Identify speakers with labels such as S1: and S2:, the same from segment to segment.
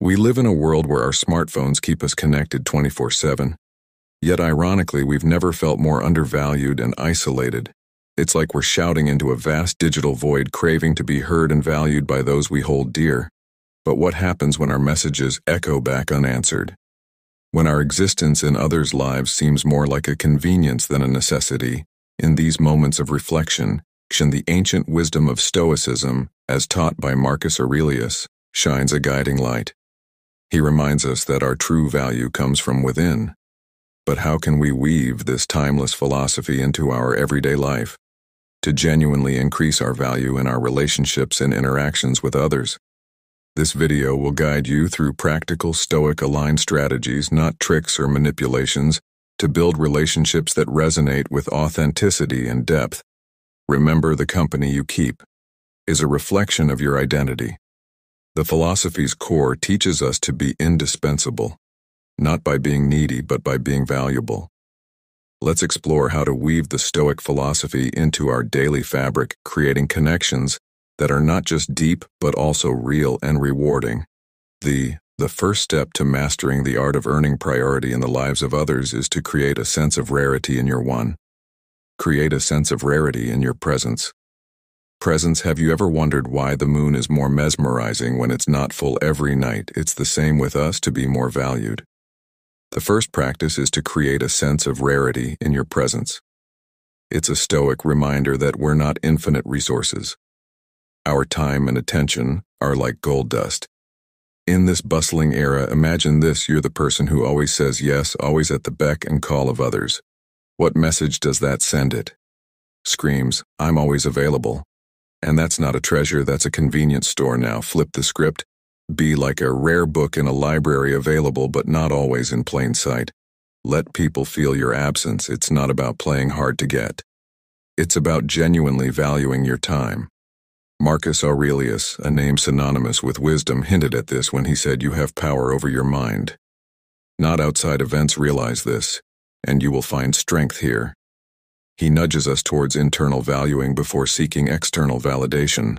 S1: We live in a world where our smartphones keep us connected 24/7. Yet ironically, we've never felt more undervalued and isolated. It's like we're shouting into a vast digital void, craving to be heard and valued by those we hold dear. But what happens when our messages echo back unanswered? When our existence in others' lives seems more like a convenience than a necessity, in these moments of reflection, the ancient wisdom of Stoicism, as taught by Marcus Aurelius, shines a guiding light. He reminds us that our true value comes from within. But how can we weave this timeless philosophy into our everyday life to genuinely increase our value in our relationships and interactions with others? This video will guide you through practical Stoic-aligned strategies, not tricks or manipulations, to build relationships that resonate with authenticity and depth. Remember, the company you keep is a reflection of your identity. The philosophy's core teaches us to be indispensable, not by being needy, but by being valuable. Let's explore how to weave the Stoic philosophy into our daily fabric, creating connections that are not just deep, but also real and rewarding. The first step to mastering the art of earning priority in the lives of others is to create a sense of rarity in your one. Create a sense of rarity in your presence. Have you ever wondered why the moon is more mesmerizing when it's not full every night? It's the same with us to be more valued. The first practice is to create a sense of rarity in your presence. It's a Stoic reminder that we're not infinite resources. Our time and attention are like gold dust. In this bustling era, imagine this: you're the person who always says yes, always at the beck and call of others. What message does that send? It screams, "I'm always available." And that's not a treasure, that's a convenience store now. Flip the script. Be like a rare book in a library, available but not always in plain sight. Let people feel your absence. It's not about playing hard to get. It's about genuinely valuing your time. Marcus Aurelius, a name synonymous with wisdom, hinted at this when he said, "You have power over your mind." Not outside events realize this, and you will find strength here. He nudges us towards internal valuing before seeking external validation.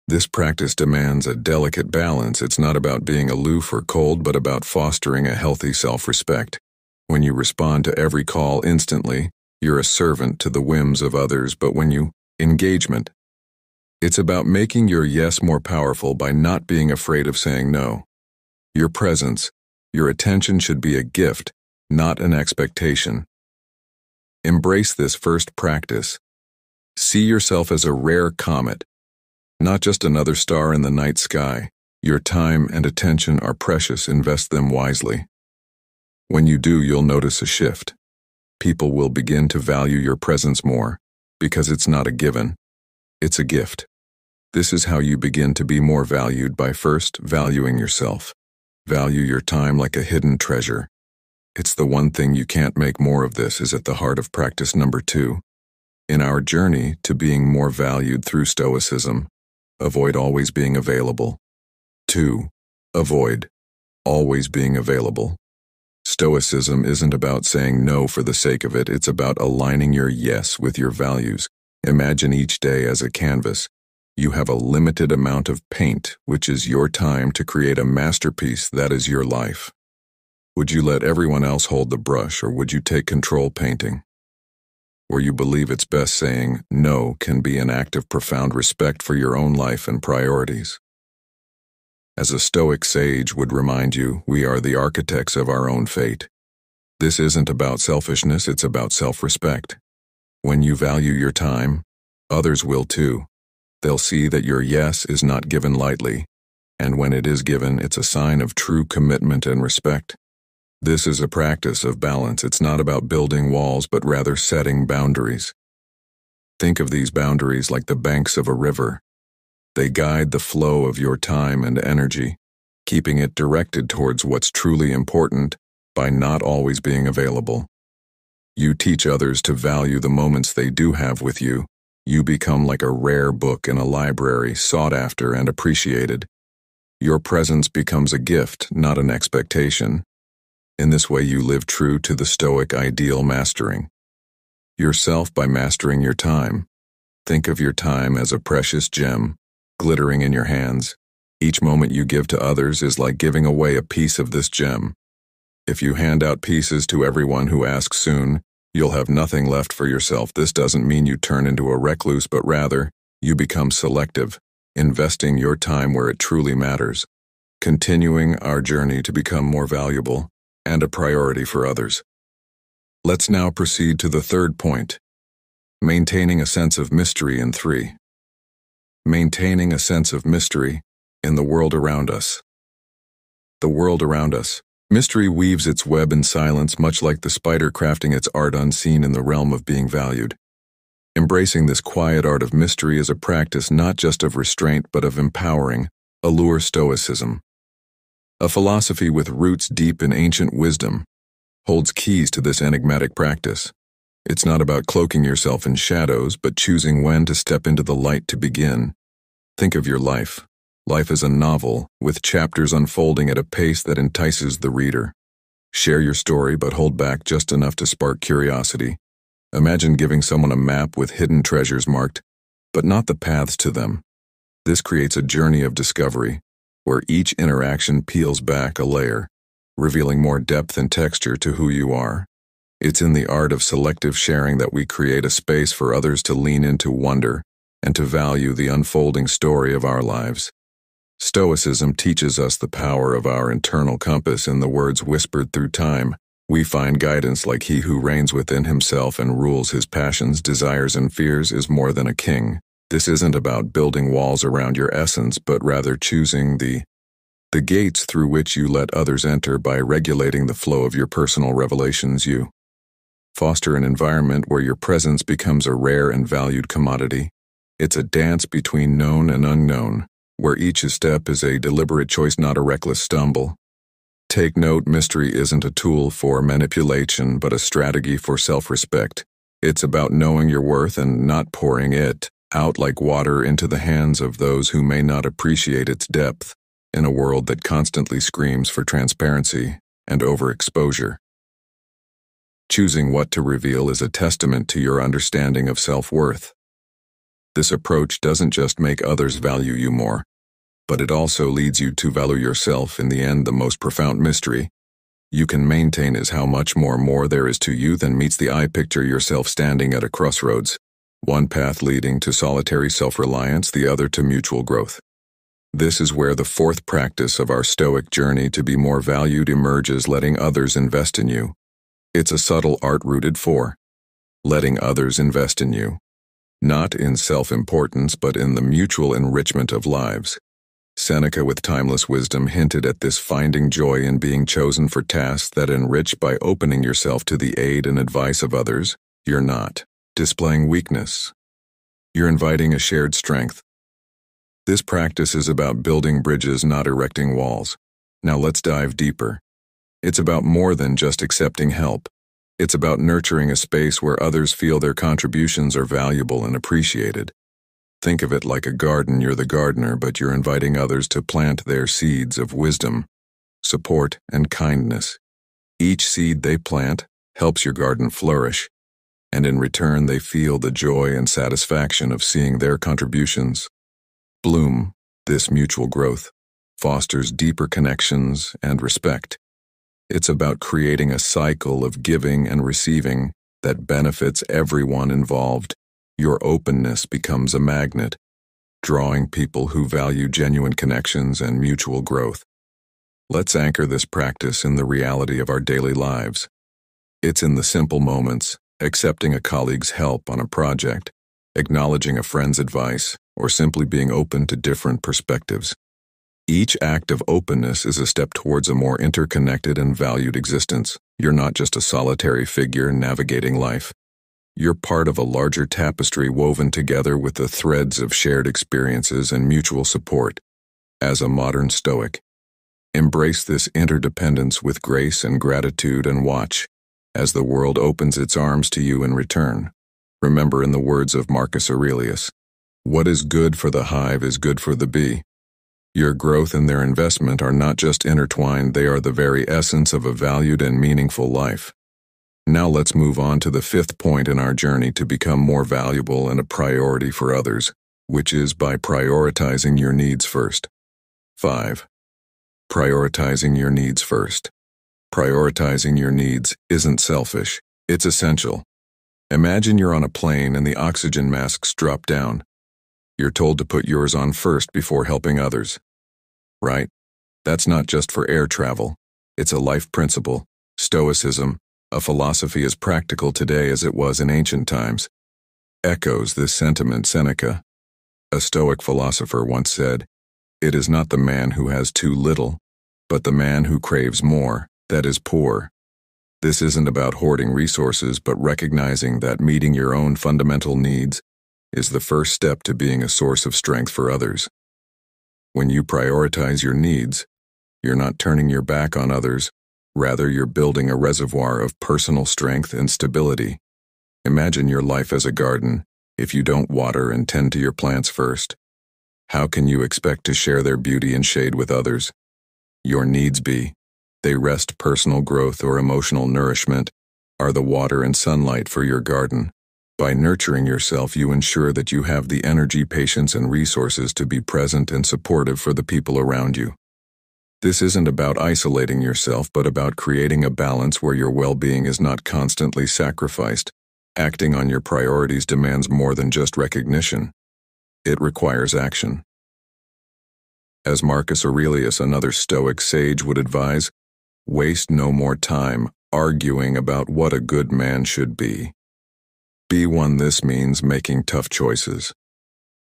S1: This practice demands a delicate balance. It's not about being aloof or cold, but about fostering a healthy self-respect. When you respond to every call instantly, you're a servant to the whims of others. But when you engagement, it's about making your yes more powerful by not being afraid of saying no. Your presence, your attention should be a gift, not an expectation. Embrace this first practice. See yourself as a rare comet, not just another star in the night sky. Your time and attention are precious. Invest them wisely. When you do, you'll notice a shift. People will begin to value your presence more, because it's not a given, it's a gift. This is how you begin to be more valued, by first valuing yourself. Value your time like a hidden treasure. It's the one thing you can't make more of. This is at the heart of practice number 2. In our journey to being more valued through Stoicism, avoid always being available. 2. Avoid always being available. Stoicism isn't about saying no for the sake of it. It's about aligning your yes with your values. Imagine each day as a canvas. You have a limited amount of paint, which is your time to create a masterpiece that is your life. Would you let everyone else hold the brush, or would you take control painting? Where you believe it's best, saying no can be an act of profound respect for your own life and priorities. As a Stoic sage would remind you, we are the architects of our own fate. This isn't about selfishness, it's about self-respect. When you value your time, others will too. They'll see that your yes is not given lightly, and when it is given, it's a sign of true commitment and respect. This is a practice of balance. It's not about building walls, but rather setting boundaries. Think of these boundaries like the banks of a river. They guide the flow of your time and energy, keeping it directed towards what's truly important by not always being available. You teach others to value the moments they do have with you. You become like a rare book in a library, sought after and appreciated. Your presence becomes a gift, not an expectation. In this way, you live true to the Stoic ideal, mastering yourself by mastering your time. Think of your time as a precious gem, glittering in your hands. Each moment you give to others is like giving away a piece of this gem. If you hand out pieces to everyone who asks soon, you'll have nothing left for yourself. This doesn't mean you turn into a recluse, but rather, you become selective, investing your time where it truly matters, continuing our journey to become more valuable and a priority for others. Let's now proceed to the third point, maintaining a sense of mystery in 3. Maintaining a sense of mystery in the world around us. The world around us. Mystery weaves its web in silence, much like the spider crafting its art unseen in the realm of being valued. Embracing this quiet art of mystery is a practice not just of restraint but of empowering, allure Stoicism. A philosophy with roots deep in ancient wisdom holds keys to this enigmatic practice. It's not about cloaking yourself in shadows, but choosing when to step into the light to begin. Think of your life. Life is a novel, with chapters unfolding at a pace that entices the reader. Share your story, but hold back just enough to spark curiosity. Imagine giving someone a map with hidden treasures marked, but not the paths to them. This creates a journey of discovery, where each interaction peels back a layer, revealing more depth and texture to who you are. It's in the art of selective sharing that we create a space for others to lean into wonder and to value the unfolding story of our lives. Stoicism teaches us the power of our internal compass in the words whispered through time. We find guidance like he who reigns within himself and rules his passions, desires, and fears is more than a king. This isn't about building walls around your essence, but rather choosing the gates through which you let others enter by regulating the flow of your personal revelations. You foster an environment where your presence becomes a rare and valued commodity. It's a dance between known and unknown, where each step is a deliberate choice, not a reckless stumble. Take note, mystery isn't a tool for manipulation, but a strategy for self-respect. It's about knowing your worth and not pouring it out like water into the hands of those who may not appreciate its depth, in a world that constantly screams for transparency and overexposure. Choosing what to reveal is a testament to your understanding of self-worth. This approach doesn't just make others value you more, but it also leads you to value yourself. In the end, the most profound mystery you can maintain is how much more there is to you than meets the eye. Picture yourself standing at a crossroads, one path leading to solitary self-reliance, the other to mutual growth. This is where the fourth practice of our Stoic journey to be more valued emerges, letting others invest in you. It's a subtle art rooted for letting others invest in you. Not in self-importance, but in the mutual enrichment of lives. Seneca, with timeless wisdom, hinted at this, finding joy in being chosen for tasks that enrich. By opening yourself to the aid and advice of others, you're not displaying weakness. You're inviting a shared strength. This practice is about building bridges, not erecting walls. Now let's dive deeper. It's about more than just accepting help. It's about nurturing a space where others feel their contributions are valuable and appreciated. Think of it like a garden. You're the gardener, but you're inviting others to plant their seeds of wisdom, support, and kindness. Each seed they plant helps your garden flourish, and in return they feel the joy and satisfaction of seeing their contributions bloom. This mutual growth fosters deeper connections and respect. It's about creating a cycle of giving and receiving that benefits everyone involved. Your openness becomes a magnet, drawing people who value genuine connections and mutual growth. Let's anchor this practice in the reality of our daily lives. It's in the simple moments, accepting a colleague's help on a project, acknowledging a friend's advice, or simply being open to different perspectives. Each act of openness is a step towards a more interconnected and valued existence. You're not just a solitary figure navigating life. You're part of a larger tapestry woven together with the threads of shared experiences and mutual support. As a modern Stoic, embrace this interdependence with grace and gratitude, and watch as the world opens its arms to you in return. Remember, in the words of Marcus Aurelius, what is good for the hive is good for the bee. Your growth and their investment are not just intertwined, they are the very essence of a valued and meaningful life. Now let's move on to the fifth point in our journey to become more valuable and a priority for others, which is by prioritizing your needs first. 5. Prioritizing your needs first. Prioritizing your needs isn't selfish, it's essential. Imagine you're on a plane and the oxygen masks drop down. You're told to put yours on first before helping others. Right? That's not just for air travel. It's a life principle, Stoicism, a philosophy as practical today as it was in ancient times. Echoes this sentiment Seneca, a Stoic philosopher, once said, "It is not the man who has too little, but the man who craves more, that is poor." This isn't about hoarding resources, but recognizing that meeting your own fundamental needs is the first step to being a source of strength for others. When you prioritize your needs, you're not turning your back on others, rather you're building a reservoir of personal strength and stability. Imagine your life as a garden. If you don't water and tend to your plants first, how can you expect to share their beauty and shade with others? Your needs, be they rest, personal growth, or emotional nourishment, are the water and sunlight for your garden. By nurturing yourself, you ensure that you have the energy, patience, and resources to be present and supportive for the people around you. This isn't about isolating yourself, but about creating a balance where your well-being is not constantly sacrificed. Acting on your priorities demands more than just recognition. It requires action. As Marcus Aurelius, another Stoic sage, would advise, waste no more time arguing about what a good man should be. Be one. This means making tough choices,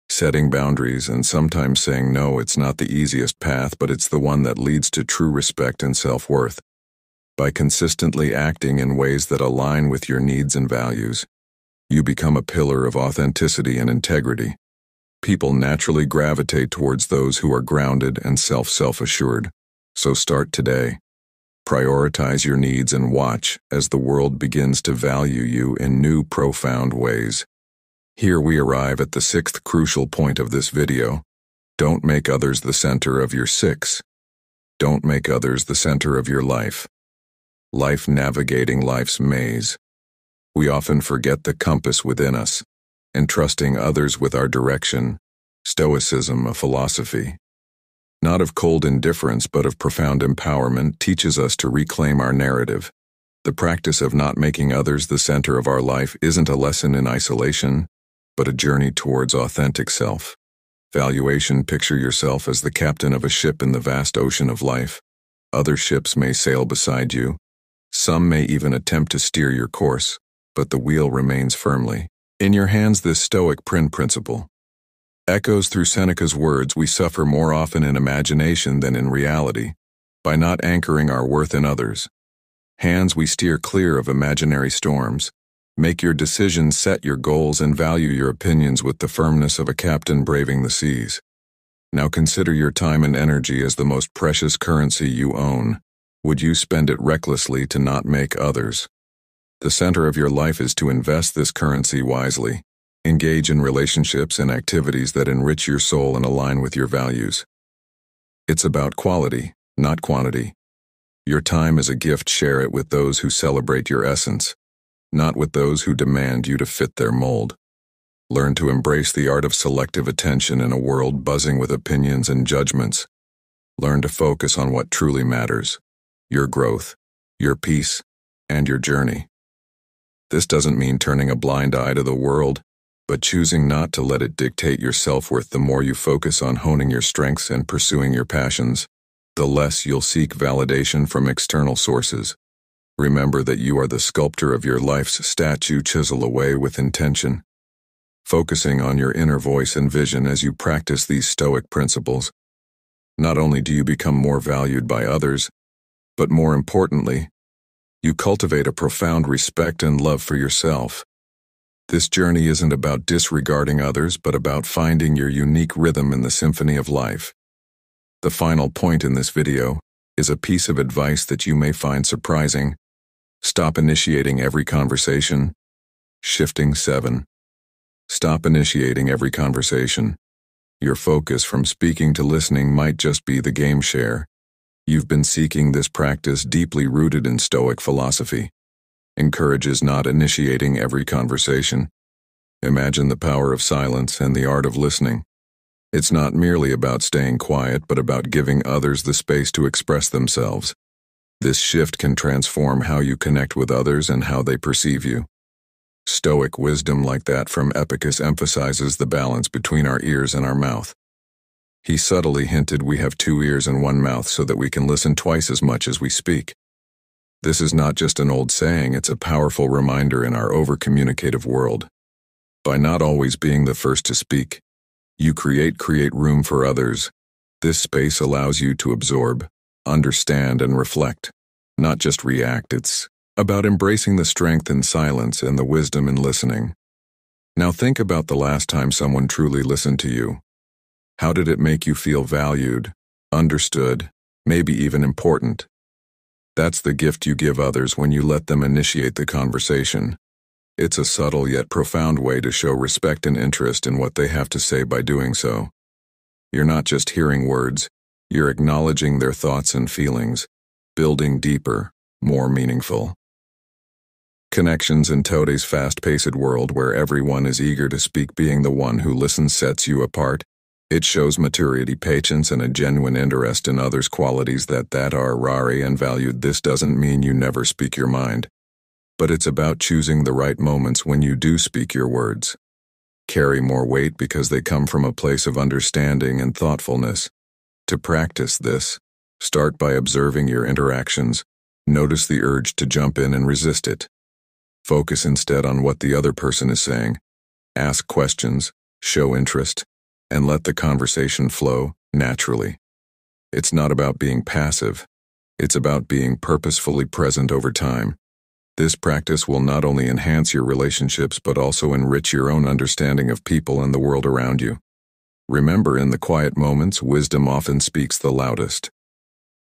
S1: setting boundaries, and sometimes saying no. It's not the easiest path, but it's the one that leads to true respect and self-worth. By consistently acting in ways that align with your needs and values, you become a pillar of authenticity and integrity. People naturally gravitate towards those who are grounded and self-assured. So start today. Prioritize your needs and watch as the world begins to value you in new, profound ways. Here we arrive at the sixth crucial point of this video. Don't make others the center of your six. Don't make others the center of your life. Life, navigating life's maze. We often forget the compass within us, entrusting others with our direction. Stoicism, a philosophy, not of cold indifference but of profound empowerment, teaches us to reclaim our narrative. The practice of not making others the center of our life isn't a lesson in isolation, but a journey towards authentic self-valuation. Picture yourself as the captain of a ship in the vast ocean of life. Other ships may sail beside you. Some may even attempt to steer your course, but the wheel remains firmly in your hands. This Stoic principle echoes through Seneca's words. We suffer more often in imagination than in reality. By not anchoring our worth in others' hands, we steer clear of imaginary storms. Make your decisions, set your goals, and value your opinions with the firmness of a captain braving the seas. Now consider your time and energy as the most precious currency you own. Would you spend it recklessly to not make others the center of your life? Is to invest this currency wisely. Engage in relationships and activities that enrich your soul and align with your values. It's about quality, not quantity. Your time is a gift. Share it with those who celebrate your essence, not with those who demand you to fit their mold. Learn to embrace the art of selective attention in a world buzzing with opinions and judgments. Learn to focus on what truly matters: your growth, your peace, and your journey. This doesn't mean turning a blind eye to the world, but choosing not to let it dictate your self-worth. The more you focus on honing your strengths and pursuing your passions, the less you'll seek validation from external sources. Remember that you are the sculptor of your life's statue. Chisel away with intention, focusing on your inner voice and vision as you practice these Stoic principles. Not only do you become more valued by others, but more importantly, you cultivate a profound respect and love for yourself. This journey isn't about disregarding others, but about finding your unique rhythm in the symphony of life. The final point in this video is a piece of advice that you may find surprising. Stop initiating every conversation. Shifting 7. Stop initiating every conversation. Your focus from speaking to listening might just be the game share. You've been seeking this practice, deeply rooted in Stoic philosophy. Encourages not initiating every conversation. Imagine the power of silence and the art of listening. It's not merely about staying quiet, but about giving others the space to express themselves. This shift can transform how you connect with others and how they perceive you. Stoic wisdom like that from Epictetus emphasizes the balance between our ears and our mouth. He subtly hinted we have 2 ears and 1 mouth so that we can listen twice as much as we speak. This is not just an old saying, it's a powerful reminder in our over-communicative world. By not always being the first to speak, you create room for others. This space allows you to absorb, understand, and reflect, not just react. It's about embracing the strength in silence and the wisdom in listening. Now think about the last time someone truly listened to you. How did it make you feel valued, understood, maybe even important? That's the gift you give others when you let them initiate the conversation. It's a subtle yet profound way to show respect and interest in what they have to say by doing so. You're not just hearing words, you're acknowledging their thoughts and feelings, building deeper, more meaningful connections in today's fast-paced world where everyone is eager to speak. Being the one who listens sets you apart. It shows maturity, patience, and a genuine interest in others' qualities that are rare and valued. This doesn't mean you never speak your mind, but it's about choosing the right moments when you do speak. Your words carry more weight because they come from a place of understanding and thoughtfulness. To practice this, start by observing your interactions. Notice the urge to jump in and resist it. Focus instead on what the other person is saying. Ask questions, show interest, and let the conversation flow naturally. It's not about being passive. It's about being purposefully present over time. This practice will not only enhance your relationships but also enrich your own understanding of people and the world around you. Remember, in the quiet moments, wisdom often speaks the loudest.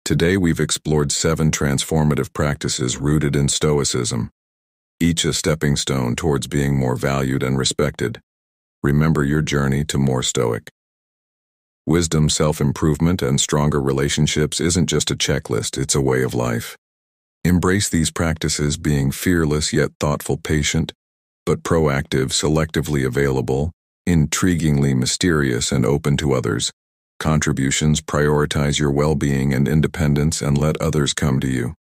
S1: Today we've explored 7 transformative practices rooted in Stoicism, each a stepping stone towards being more valued and respected. Remember your journey to more Stoic wisdom, self-improvement, and stronger relationships isn't just a checklist, it's a way of life. Embrace these practices, being fearless yet thoughtful, patient but proactive, selectively available, intriguingly mysterious, and open to others' contributions. Prioritize your well-being and independence and let others come to you.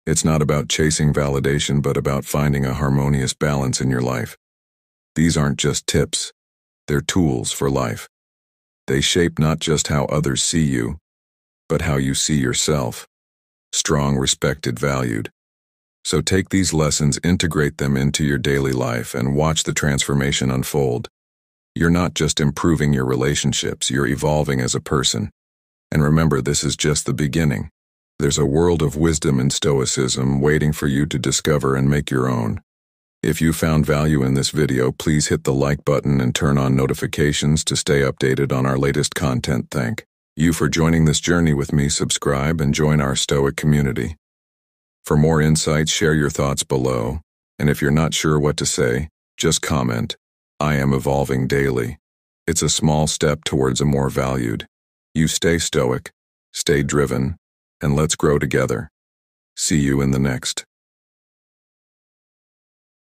S1: It's not about chasing validation but about finding a harmonious balance in your life. These aren't just tips, they're tools for life. They shape not just how others see you, but how you see yourself. Strong, respected, valued. So take these lessons, integrate them into your daily life, and watch the transformation unfold. You're not just improving your relationships, you're evolving as a person. And remember, this is just the beginning. There's a world of wisdom in Stoicism waiting for you to discover and make your own. If you found value in this video, please hit the like button and turn on notifications to stay updated on our latest content. Thank you for joining this journey with me. Subscribe and join our Stoic community. For more insights, share your thoughts below. And if you're not sure what to say, just comment. I am evolving daily. It's a small step towards a more valued. You stay Stoic, stay driven, and let's grow together. See you in the next